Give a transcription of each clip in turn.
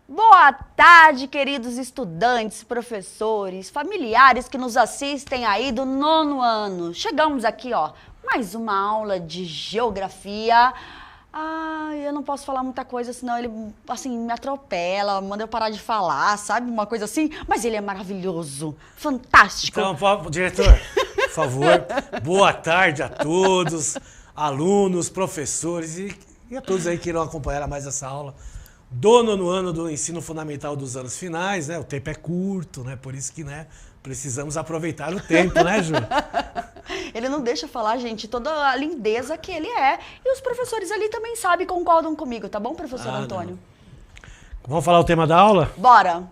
Boa tarde, queridos estudantes, professores, familiares que nos assistem aí do 9º ano. Chegamos aqui, ó, mais uma aula de geografia. Eu não posso falar muita coisa, senão ele, assim, me atropela, manda eu parar de falar, sabe? Uma coisa assim. Mas ele é maravilhoso, fantástico. Então, diretor, por favor, boa tarde a todos, alunos, professores e a todos aí que irão acompanhar mais essa aula do 9º ano do ensino fundamental dos anos finais, né? O tempo é curto, né? Por isso que, né, precisamos aproveitar o tempo, né, Ju? Ele não deixa falar, gente, toda a lindeza que ele é. E os professores ali também sabem e concordam comigo, tá bom, professor Antônio? Não. Vamos falar o tema da aula? Bora!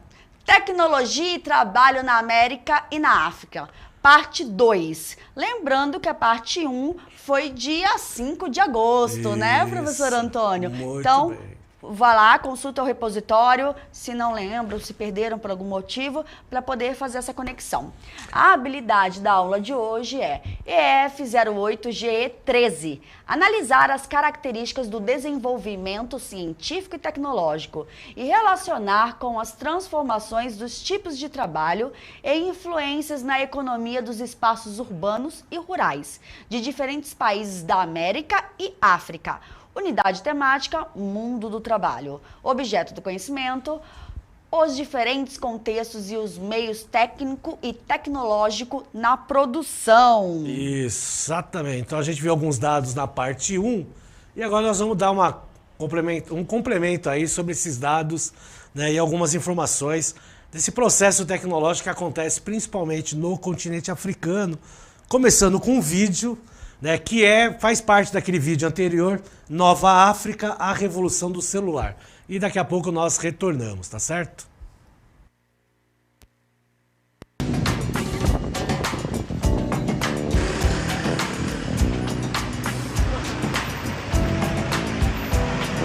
Tecnologia e trabalho na América e na África. Parte 2. Lembrando que a parte 1 foi dia 5 de agosto, né, professor Antônio? Muito bem. Vá lá, consulta o repositório, se não lembram, se perderam por algum motivo, para poder fazer essa conexão. A habilidade da aula de hoje é EF08GE13. Analisar as características do desenvolvimento científico e tecnológico e relacionar com as transformações dos tipos de trabalho e influências na economia dos espaços urbanos e rurais de diferentes países da América e África. Unidade temática, mundo do trabalho. Objeto do conhecimento, os diferentes contextos e os meios técnico e tecnológico na produção. Exatamente. Então a gente viu alguns dados na parte 1 e agora nós vamos dar um complemento aí sobre esses dados, né, e algumas informações desse processo tecnológico que acontece principalmente no continente africano, começando com um vídeo, né, que faz parte daquele vídeo anterior, Nova África, a revolução do celular. E daqui a pouco nós retornamos, tá certo?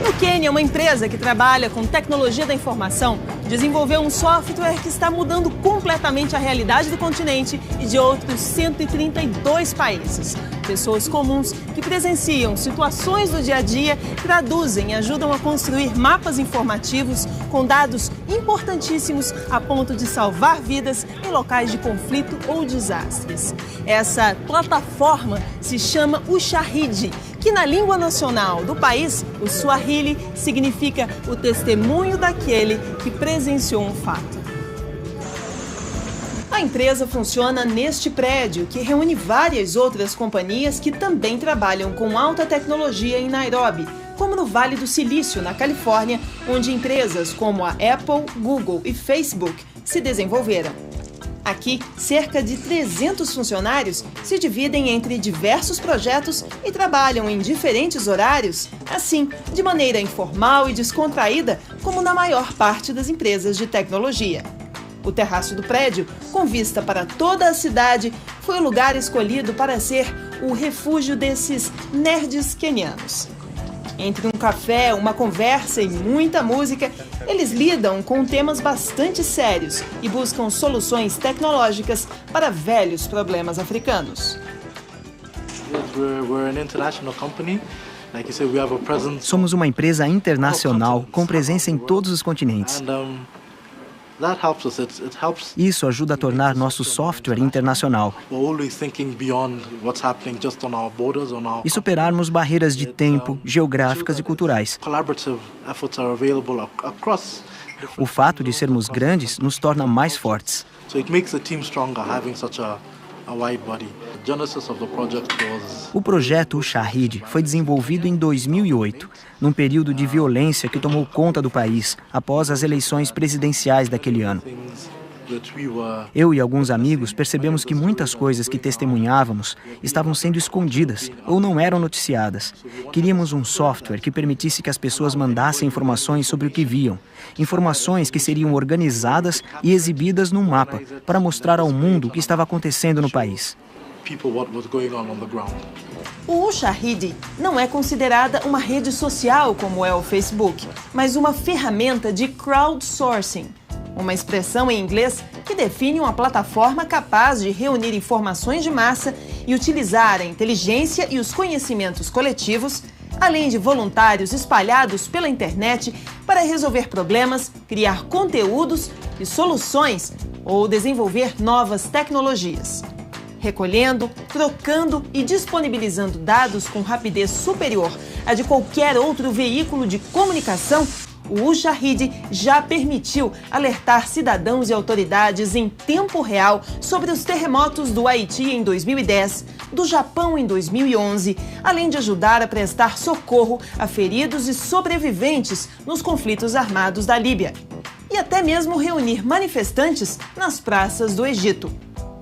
No Quênia, uma empresa que trabalha com tecnologia da informação desenvolveu um software que está mudando completamente a realidade do continente e de outros 132 países. Pessoas comuns que presenciam situações do dia a dia, traduzem e ajudam a construir mapas informativos com dados importantíssimos a ponto de salvar vidas em locais de conflito ou desastres. Essa plataforma se chama Ushahidi, que na língua nacional do país, o Swahili, significa o testemunho daquele que presenciou um fato. A empresa funciona neste prédio, que reúne várias outras companhias que também trabalham com alta tecnologia em Nairobi, como no Vale do Silício, na Califórnia, onde empresas como a Apple, Google e Facebook se desenvolveram. Aqui, cerca de 300 funcionários se dividem entre diversos projetos e trabalham em diferentes horários, assim, de maneira informal e descontraída, como na maior parte das empresas de tecnologia. O terraço do prédio, com vista para toda a cidade, foi o lugar escolhido para ser o refúgio desses nerds quenianos. Entre um café, uma conversa e muita música, eles lidam com temas bastante sérios e buscam soluções tecnológicas para velhos problemas africanos. Somos uma empresa internacional com presença em todos os continentes. Isso ajuda a tornar nosso software internacional e superarmos barreiras de tempo, geográficas e culturais. O fato de sermos grandes nos torna mais fortes. O projeto Ushahidi foi desenvolvido em 2008, num período de violência que tomou conta do país após as eleições presidenciais daquele ano. Eu e alguns amigos percebemos que muitas coisas que testemunhávamos estavam sendo escondidas ou não eram noticiadas. Queríamos um software que permitisse que as pessoas mandassem informações sobre o que viam, informações que seriam organizadas e exibidas num mapa para mostrar ao mundo o que estava acontecendo no país. O Ushahidi não é considerada uma rede social como é o Facebook, mas uma ferramenta de crowdsourcing, uma expressão em inglês que define uma plataforma capaz de reunir informações de massa e utilizar a inteligência e os conhecimentos coletivos além de voluntários espalhados pela internet para resolver problemas, criar conteúdos e soluções ou desenvolver novas tecnologias. Recolhendo, trocando e disponibilizando dados com rapidez superior à de qualquer outro veículo de comunicação, o Ushahidi já permitiu alertar cidadãos e autoridades em tempo real sobre os terremotos do Haiti em 2010, do Japão em 2011, além de ajudar a prestar socorro a feridos e sobreviventes nos conflitos armados da Líbia. E até mesmo reunir manifestantes nas praças do Egito.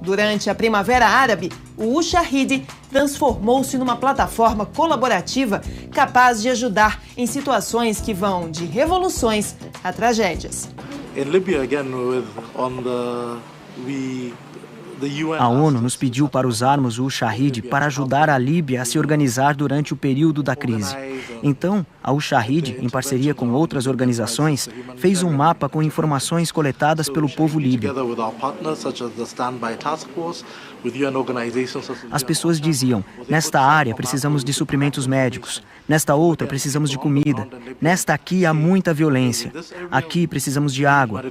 Durante a Primavera Árabe, o Ushahidi transformou-se numa plataforma colaborativa capaz de ajudar em situações que vão de revoluções a tragédias. A ONU nos pediu para usarmos o Ushahidi para ajudar a Líbia a se organizar durante o período da crise. Então, a Ushahidi, em parceria com outras organizações, fez um mapa com informações coletadas pelo povo líbio. As pessoas diziam, nesta área precisamos de suprimentos médicos, nesta outra precisamos de comida, nesta aqui há muita violência, aqui precisamos de água.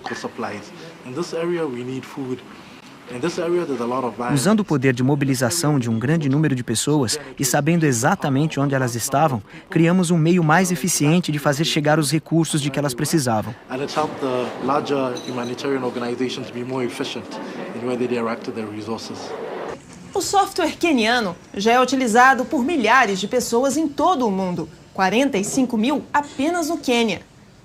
Usando o poder de mobilização de um grande número de pessoas e sabendo exatamente onde elas estavam, criamos um meio mais eficiente de fazer chegar os recursos de que elas precisavam. O software queniano já é utilizado por milhares de pessoas em todo o mundo, 45 mil apenas no Quênia.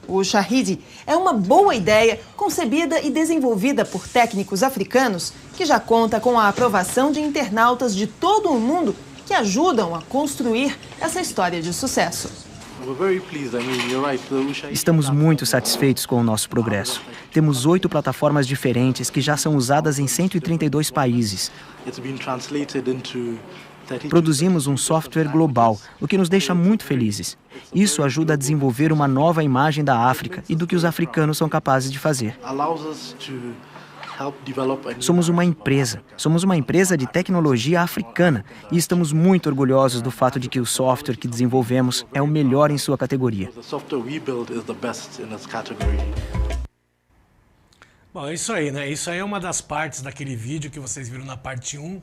O Ushahidi é uma boa ideia concebida e desenvolvida por técnicos africanos que já conta com a aprovação de internautas de todo o mundo que ajudam a construir essa história de sucesso. Estamos muito satisfeitos com o nosso progresso. Temos 8 plataformas diferentes que já são usadas em 132 países. Produzimos um software global, o que nos deixa muito felizes. Isso ajuda a desenvolver uma nova imagem da África e do que os africanos são capazes de fazer. Somos uma empresa de tecnologia africana e estamos muito orgulhosos do fato de que o software que desenvolvemos é o melhor em sua categoria. Bom, é isso aí, né? Isso aí é uma das partes daquele vídeo que vocês viram na parte 1,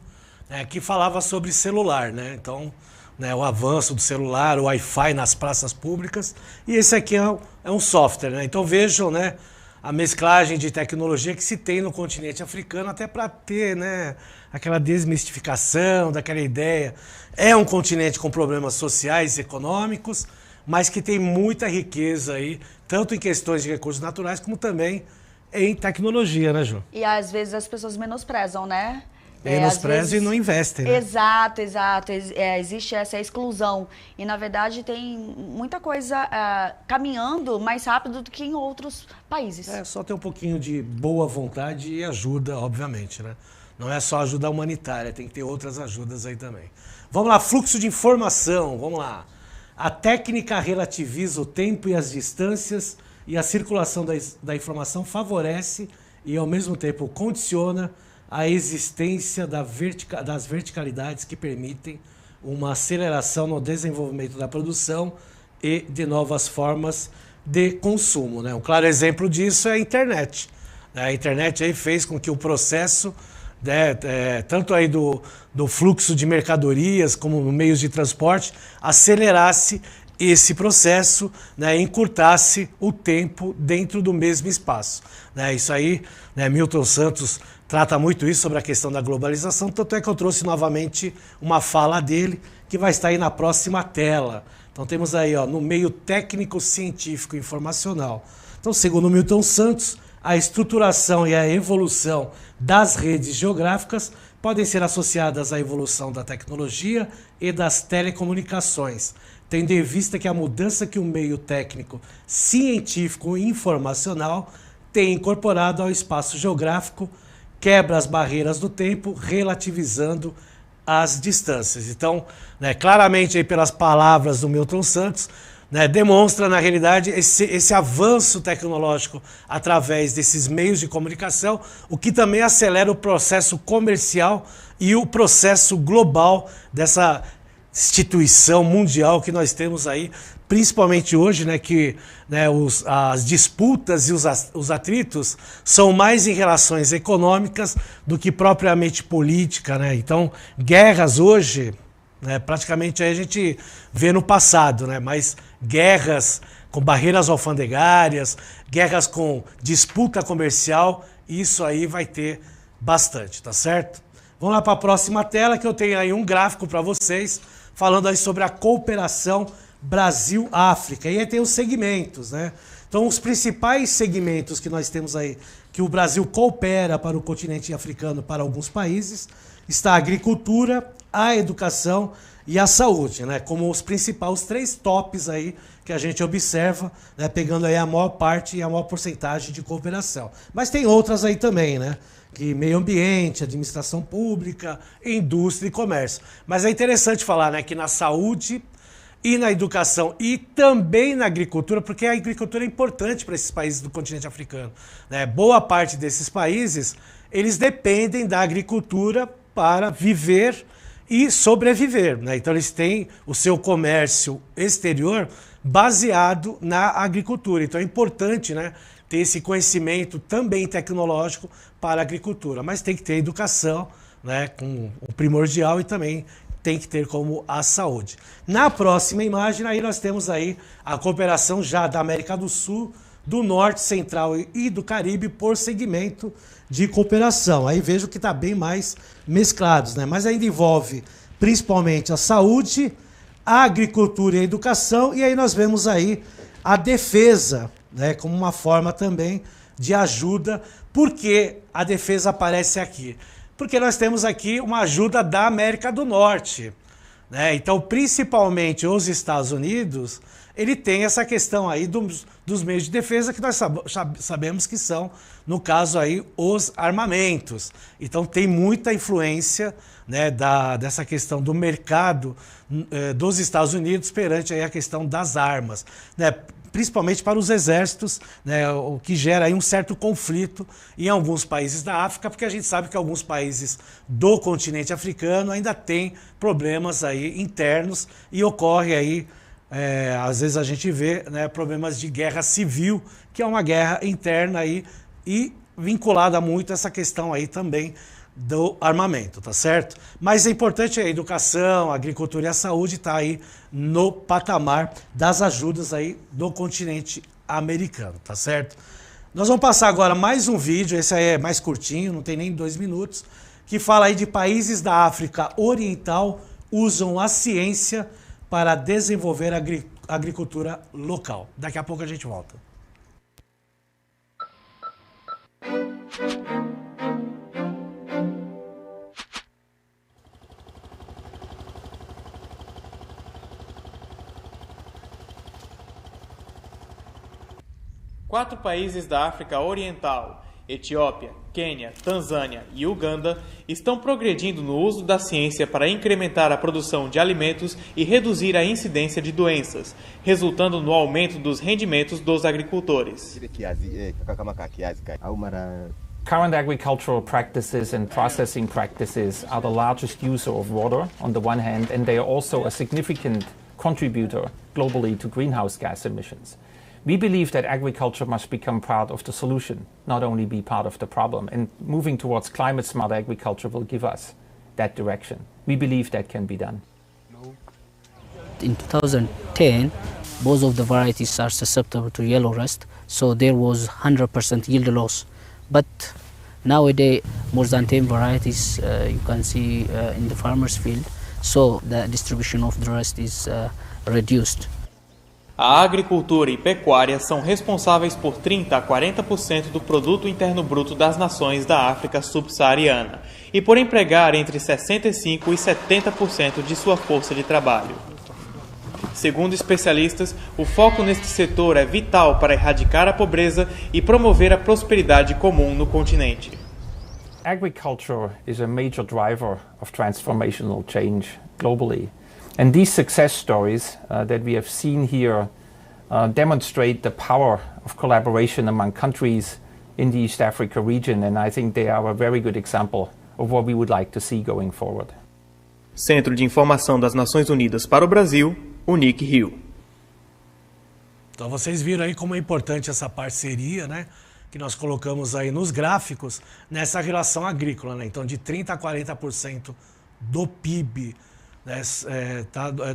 que falava sobre celular, né? Então, o avanço do celular, o Wi-Fi nas praças públicas, e esse aqui é um software, né? Então vejam, né, a mesclagem de tecnologia que se tem no continente africano, até para ter, né, aquela desmistificação daquela ideia. É um continente com problemas sociais e econômicos, mas que tem muita riqueza aí, tanto em questões de recursos naturais, como também em tecnologia, né, Ju? E às vezes as pessoas menosprezam, né? Menosprezam e não investem, né? Exato. Existe essa exclusão. E, na verdade, tem muita coisa caminhando mais rápido do que em outros países. Só ter um pouquinho de boa vontade e ajuda, obviamente, né? Não é só ajuda humanitária, tem que ter outras ajudas aí também. Vamos lá, fluxo de informação, vamos lá. A técnica relativiza o tempo e as distâncias e a circulação da informação favorece e, ao mesmo tempo, condiciona a existência das verticalidades que permitem uma aceleração no desenvolvimento da produção e de novas formas de consumo, né? Um claro exemplo disso é a internet. A internet aí fez com que o processo, tanto aí do fluxo de mercadorias como meios de transporte, acelerasse esse processo, né, encurtasse o tempo dentro do mesmo espaço. Isso aí, Milton Santos trata muito isso sobre a questão da globalização, tanto é que eu trouxe novamente uma fala dele, que vai estar aí na próxima tela. Então temos aí, no meio técnico, científico e informacional. Então, segundo Milton Santos, a estruturação e a evolução das redes geográficas podem ser associadas à evolução da tecnologia e das telecomunicações, tendo em vista que a mudança que o meio técnico, científico e informacional tem incorporado ao espaço geográfico quebra as barreiras do tempo, relativizando as distâncias. Então, claramente, aí, pelas palavras do Milton Santos, demonstra, na realidade, esse avanço tecnológico através desses meios de comunicação, o que também acelera o processo comercial e o processo global dessa instituição mundial que nós temos aí, principalmente hoje, né, que né, as disputas e os atritos são mais em relações econômicas do que propriamente política, né? Então, guerras hoje, né, praticamente aí a gente vê no passado, né, mas guerras com barreiras alfandegárias, guerras com disputa comercial, isso aí vai ter bastante, tá certo? Vamos lá para a próxima tela, que eu tenho aí um gráfico para vocês, falando aí sobre a cooperação Brasil-África. E aí tem os segmentos, né? Então, os principais segmentos que nós temos aí, que o Brasil coopera para o continente africano, para alguns países, está a agricultura, a educação e a saúde, né? Como os principais, os 3 tops aí que a gente observa, né? Pegando aí a maior parte e a maior porcentagem de cooperação. Mas tem outras aí também, né? Que meio ambiente, administração pública, indústria e comércio. Mas é interessante falar, né, que na saúde e na educação e também na agricultura, porque a agricultura é importante para esses países do continente africano, né? Boa parte desses países, eles dependem da agricultura para viver e sobreviver, né? Então eles têm o seu comércio exterior baseado na agricultura. Então é importante, né, ter esse conhecimento também tecnológico para a agricultura, mas tem que ter educação, né, com o primordial, e também tem que ter como a saúde. Na próxima imagem aí nós temos aí a cooperação já da América do Sul, do Norte, Central e do Caribe por segmento de cooperação. Aí vejo que está bem mais mesclados, né? Mas ainda envolve principalmente a saúde, a agricultura e a educação, e aí nós vemos aí a defesa, né, como uma forma também de ajuda. Por que a defesa aparece aqui? Porque nós temos aqui uma ajuda da América do Norte, né? Então, principalmente os Estados Unidos, ele tem essa questão aí dos meios de defesa, que nós sabemos que são, no caso aí, os armamentos. Então tem muita influência, né, dessa questão do mercado dos Estados Unidos perante aí a questão das armas, né? Principalmente para os exércitos, né, o que gera aí um certo conflito em alguns países da África, porque a gente sabe que alguns países do continente africano ainda têm problemas aí internos e ocorre aí, às vezes a gente vê, né, problemas de guerra civil, que é uma guerra interna aí e vinculada muito a essa questão aí também do armamento, tá certo? Mas é importante a educação, a agricultura e a saúde tá aí no patamar das ajudas aí do continente americano, tá certo? Nós vamos passar agora mais um vídeo, esse aí é mais curtinho, não tem nem 2 minutos, que fala aí de países da África Oriental usam a ciência para desenvolver a agricultura local. Daqui a pouco a gente volta. Quatro países da África Oriental, Etiópia, Quênia, Tanzânia e Uganda, estão progredindo no uso da ciência para incrementar a produção de alimentos e reduzir a incidência de doenças, resultando no aumento dos rendimentos dos agricultores. Current agricultural practices and processing practices are the largest user of water on the one hand, and they are also a significant contributor globally to greenhouse gas emissions. We believe that agriculture must become part of the solution, not only be part of the problem. And moving towards climate-smart agriculture will give us that direction. We believe that can be done. In 2010, both of the varieties are susceptible to yellow rust, so there was 100% yield loss. But nowadays, more than 10 varieties you can see in the farmer's field, so the distribution of the rust is reduced. A agricultura e pecuária são responsáveis por 30% a 40% do produto interno bruto das nações da África subsaariana e por empregar entre 65% e 70% de sua força de trabalho. Segundo especialistas, o foco neste setor é vital para erradicar a pobreza e promover a prosperidade comum no continente. Agriculture is a major driver of transformational change globally. And these success stories that we have seen here demonstrate the power of collaboration among countries in the East Africa region, and I think they are a very good example of what we would like to see going forward. Centro de Informação das Nações Unidas para o Brasil, UNIC-Rio. Então vocês viram aí como é importante essa parceria, né? Que nós colocamos aí nos gráficos nessa relação agrícola, né? Então de 30% a 40% do PIB, né,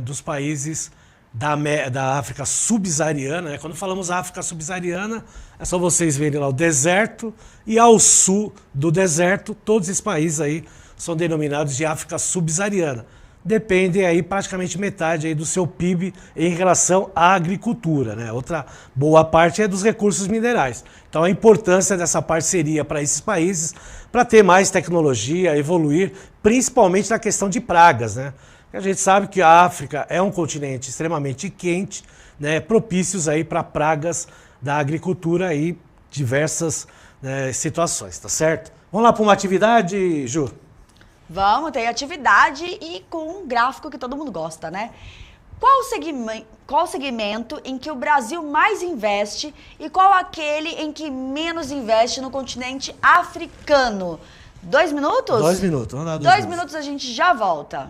dos países da África subsaariana, né? Quando falamos África subsaariana, é só vocês verem lá o deserto, e ao sul do deserto, todos esses países aí são denominados de África subsaariana. Dependem aí praticamente metade aí do seu PIB em relação à agricultura, né? Outra boa parte é dos recursos minerais. Então a importância dessa parceria para esses países, para ter mais tecnologia, evoluir, principalmente na questão de pragas, né? A gente sabe que a África é um continente extremamente quente, né? Propícios aí para pragas da agricultura e diversas, né, situações, tá certo? Vamos lá para uma atividade, Ju? Vamos, tem atividade e com um gráfico que todo mundo gosta, né? Qual segmento em que o Brasil mais investe e qual aquele em que menos investe no continente africano? 2 minutos? 2 minutos, vamos dar 2 minutos, a gente já volta.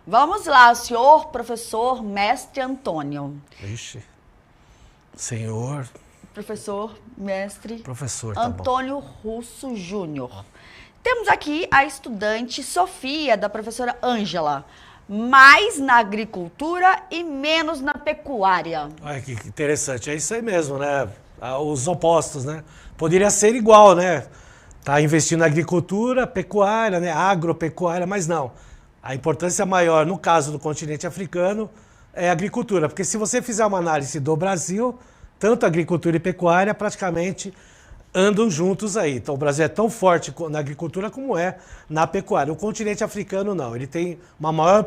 Vamos lá, senhor professor mestre Antônio. Ixi. Senhor. Professor mestre Professor, tá Antônio bom. Russo Júnior. Temos aqui a estudante Sofia, da professora Ângela. Mais na agricultura e menos na pecuária. Olha que interessante, é isso aí mesmo, né? Os opostos, né? Poderia ser igual, né? Tá investindo na agricultura, pecuária, né? Agropecuária, mas não. A importância maior, no caso do continente africano, é a agricultura. Porque se você fizer uma análise do Brasil, tanto agricultura e pecuária praticamente andam juntos aí. Então o Brasil é tão forte na agricultura como é na pecuária. O continente africano não, ele tem uma maior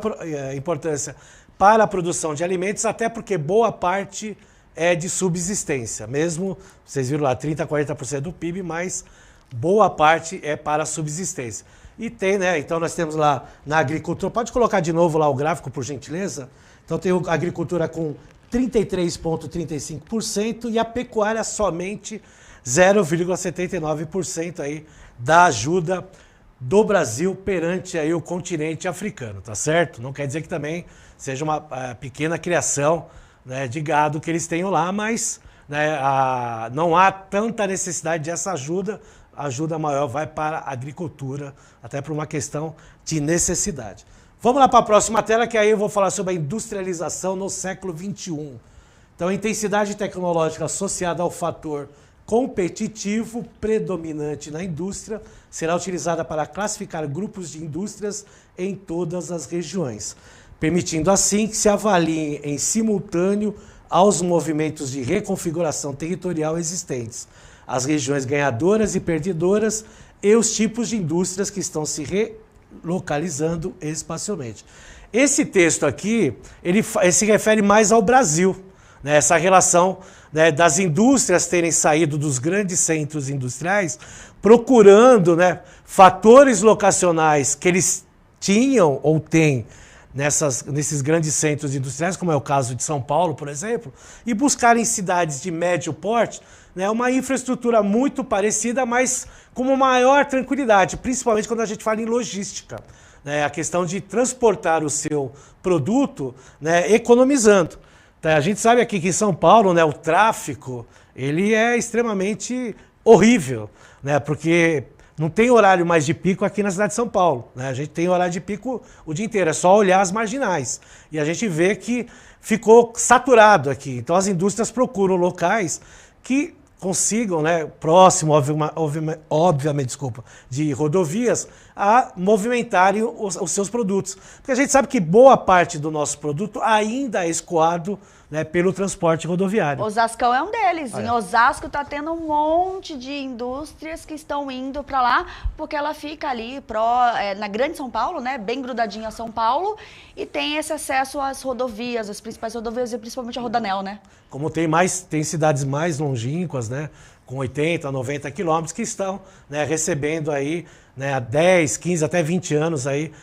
importância para a produção de alimentos, até porque boa parte é de subsistência. Mesmo, vocês viram lá, 30% a 40% do PIB, mas boa parte é para a subsistência. E tem, né? Então nós temos lá na agricultura, pode colocar de novo lá o gráfico, por gentileza? Então tem a agricultura com 33,35% e a pecuária somente 0,79% aí da ajuda do Brasil perante aí o continente africano, tá certo? Não quer dizer que também seja uma pequena criação, né, de gado que eles tenham lá, mas, né, não há tanta necessidade dessa ajuda. A ajuda maior vai para a agricultura, até por uma questão de necessidade. Vamos lá para a próxima tela, que aí eu vou falar sobre a industrialização no século XXI. Então, a intensidade tecnológica associada ao fator competitivo predominante na indústria será utilizada para classificar grupos de indústrias em todas as regiões, permitindo assim que se avaliem em simultâneo aos movimentos de reconfiguração territorial existentes, as regiões ganhadoras e perdedoras e os tipos de indústrias que estão se relocalizando espacialmente. Esse texto aqui, ele se refere mais ao Brasil, né, essa relação, né, das indústrias terem saído dos grandes centros industriais, procurando, né, fatores locacionais que eles tinham ou têm nesses grandes centros industriais, como é o caso de São Paulo, por exemplo, e buscarem cidades de médio porte, né, uma infraestrutura muito parecida, mas com uma maior tranquilidade, principalmente quando a gente fala em logística, né, a questão de transportar o seu produto, né, economizando. Então, a gente sabe aqui que em São Paulo, né, o tráfego ele é extremamente horrível, né, porque não tem horário mais de pico aqui na cidade de São Paulo, né? A gente tem horário de pico o dia inteiro, é só olhar as marginais. E a gente vê que ficou saturado aqui. Então as indústrias procuram locais que consigam, né, próximo, obviamente, de rodovias, a movimentarem os seus produtos. Porque a gente sabe que boa parte do nosso produto ainda é escoado, né, pelo transporte rodoviário. Osascão é um deles. Olha. Em Osasco está tendo um monte de indústrias que estão indo para lá, porque ela fica ali na Grande São Paulo, né, bem grudadinha a São Paulo, e tem esse acesso às rodovias, as principais rodovias e principalmente a Rodanel, né? Como tem cidades mais longínquas, né, com 80, 90 quilômetros, que estão, né, recebendo aí, né, há 10, 15, até 20 anos aí,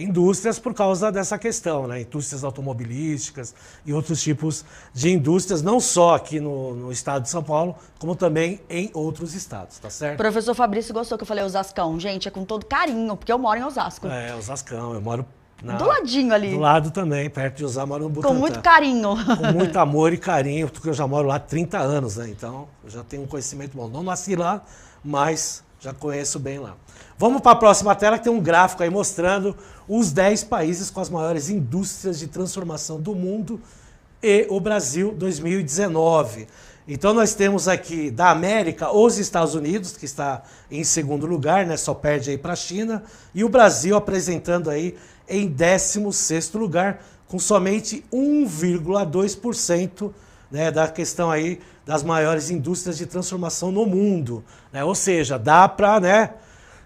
indústrias por causa dessa questão, né, indústrias automobilísticas e outros tipos de indústrias, não só aqui no estado de São Paulo, como também em outros estados, tá certo? O professor Fabrício gostou que eu falei Osascão. Gente, é com todo carinho, porque eu moro em Osasco. Osascão, eu moro do ladinho ali. Do lado também, perto de Osasco, moro no Butantã. Com muito carinho. Com muito amor e carinho, porque eu já moro lá há 30 anos, né? Então, eu já tenho um conhecimento bom. Não nasci lá, mas já conheço bem lá. Vamos para a próxima tela, que tem um gráfico aí mostrando os 10 países com as maiores indústrias de transformação do mundo e o Brasil 2019. Então, nós temos aqui da América os Estados Unidos, que está em segundo lugar, né? Só perde aí para a China, e o Brasil apresentando aí em 16º lugar, com somente 1,2%, né, da questão aí das maiores indústrias de transformação no mundo, né? Ou seja, dá para, né,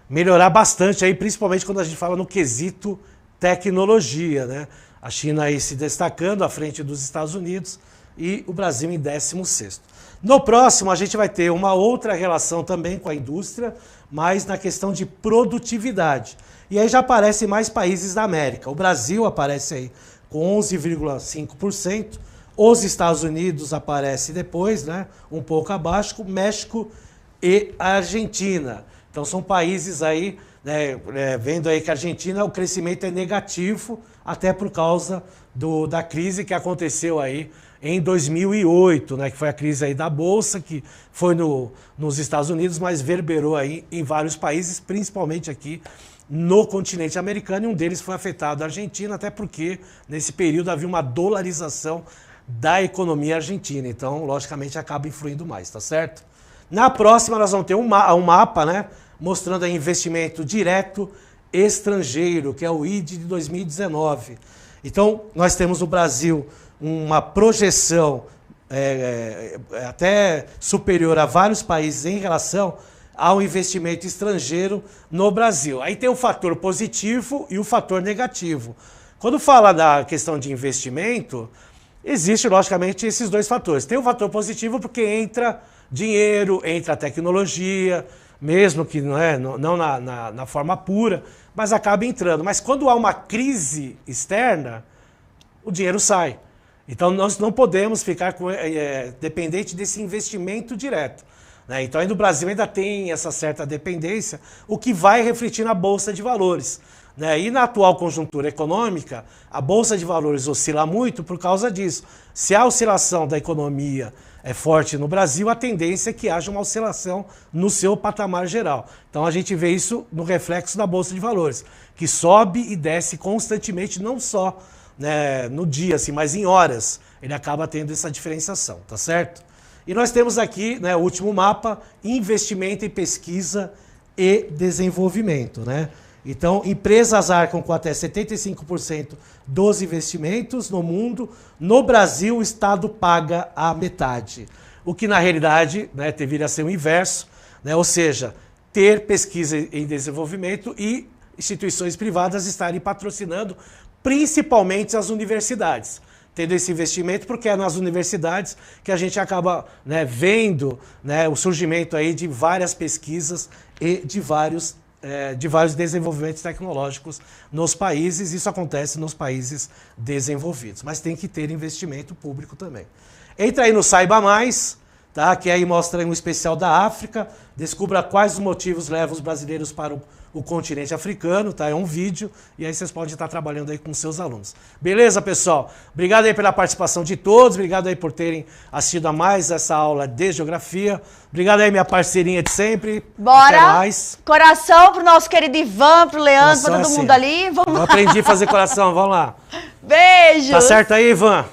melhorar bastante aí, principalmente quando a gente fala no quesito tecnologia, né? A China aí se destacando à frente dos Estados Unidos e o Brasil em 16º. No próximo a gente vai ter uma outra relação também com a indústria, mas na questão de produtividade. E aí já aparecem mais países da América. O Brasil aparece aí com 11,5%. Os Estados Unidos aparece depois, né, um pouco abaixo, o e a Argentina. Então são países aí, né, vendo aí que a Argentina, o crescimento é negativo, até por causa da crise que aconteceu aí em 2008, né, que foi a crise aí da Bolsa, que foi nos Estados Unidos, mas verberou aí em vários países, principalmente aqui no continente americano, e um deles foi afetado a Argentina, até porque nesse período havia uma dolarização da economia argentina, então logicamente acaba influindo mais, tá certo? Na próxima nós vamos ter um mapa, né, mostrando aí investimento direto estrangeiro, que é o ID de 2019. Então nós temos no Brasil uma projeção até superior a vários países em relação ao investimento estrangeiro no Brasil. Aí tem o fator positivo e o fator negativo. Quando fala da questão de investimento, existe logicamente esses dois fatores. Tem o fator positivo porque entra dinheiro, entra tecnologia, mesmo que não na forma pura, mas acaba entrando. Mas quando há uma crise externa, o dinheiro sai. Então nós não podemos ficar dependente desse investimento direto, né? Então aí no Brasil ainda tem essa certa dependência, o que vai refletir na Bolsa de Valores, né? E na atual conjuntura econômica, a Bolsa de Valores oscila muito por causa disso. Se a oscilação da economia é forte no Brasil, a tendência é que haja uma oscilação no seu patamar geral. Então a gente vê isso no reflexo da Bolsa de Valores, que sobe e desce constantemente, não só, né, no dia, assim, mas em horas. Ele acaba tendo essa diferenciação, tá certo? E nós temos aqui, né, o último mapa, investimento em pesquisa e desenvolvimento, né? Então, empresas arcam com até 75% dos investimentos no mundo. No Brasil, o Estado paga a metade. O que, na realidade, né, deveria ser o inverso, né? Ou seja, ter pesquisa em desenvolvimento e instituições privadas estarem patrocinando, principalmente as universidades. Tendo esse investimento, porque é nas universidades que a gente acaba, né, vendo, né, o surgimento aí de várias pesquisas e de vários desenvolvimentos tecnológicos nos países. Isso acontece nos países desenvolvidos, mas tem que ter investimento público também. Entra aí no Saiba Mais, tá? Que aí mostra um especial da África, descubra quais os motivos levam os brasileiros para o continente africano, tá? É um vídeo e aí vocês podem estar trabalhando aí com seus alunos. Beleza, pessoal? Obrigado aí pela participação de todos, obrigado aí por terem assistido a mais essa aula de Geografia. Obrigado aí, minha parceirinha de sempre. Bora! Até mais. Coração pro nosso querido Ivan, pro Leandro, Coração pra todo assim. mundo ali. Vamos Eu lá. aprendi a fazer coração, vamos lá. Beijo! Tá certo aí, Ivan?